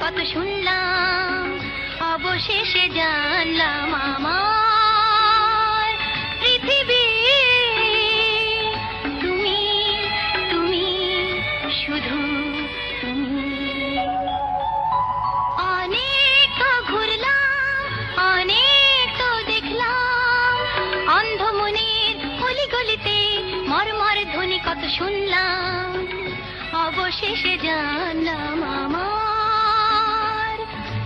কত শুনলাম, অবশেষে জানলাম আমার পৃথিবী তুমি, তুমি, শুধু তুমি। অনেক তো ঘুরলাম, অনেক তো দেখলাম, অন্ধ মনের অলিগলিতে মর্মর ধ্বনি কত শুনলাম, অবশেষে জানলাম আমার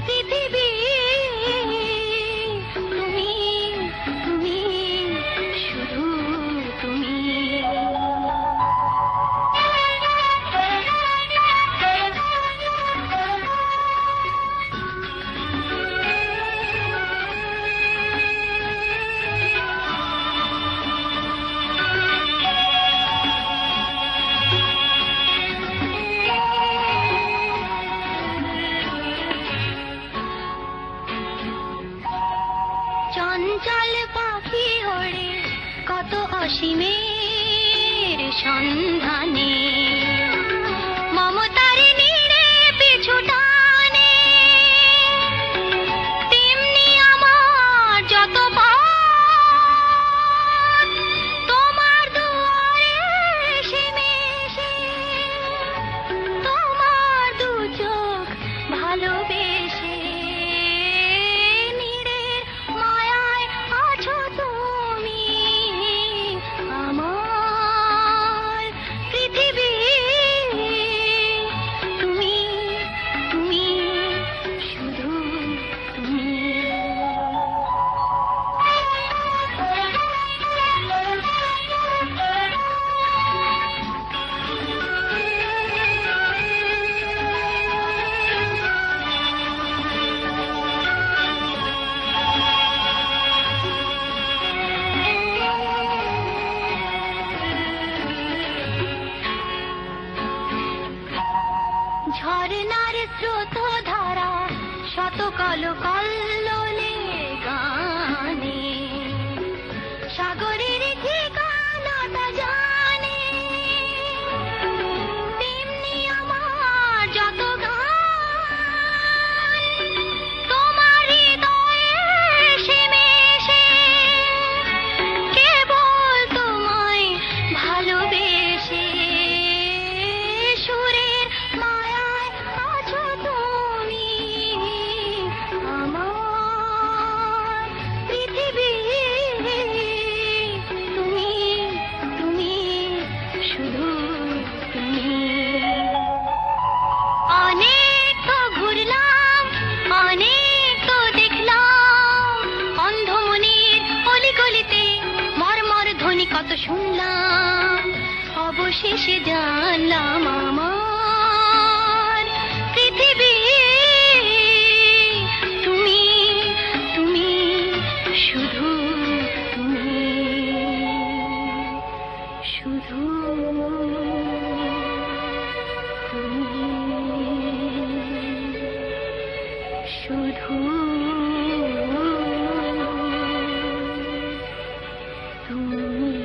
পৃথিবী তুমি, তুমি, শুধু তুমি। চঞ্চল পাখি ওড়ে কত অসীমের সন্ধানে, মমতার নীড়ে পিছু টানে, তেমনি আমার যত পথ তোমার দুয়ারে এসে তোমার দু চোখ ভালোবেসে ঝরনার স্রোত ধারা শত কল কল্লোলে গানে, সাগরের ঠিকানাটা জানে, তেমনি আমার যত গান তোমার হৃদয়ে এসে মিশে, কেবল তোমায় ভালোবেসে সুরের মায়ায় আছো তুমি আমার পৃথিবী তুমি, তুমি, শুধু তুমি। অনেক তো ঘুরলাম, অনেক তো দেখলাম, অন্ধ মনের অলিগলিতে মর্মর ধ্বনি কত শুনলাম, অবশেষে জানলাম আমার পৃথিবী তুমি, তুমি, শুধু তুমি, শুধু তুমি, শুধু তুমি।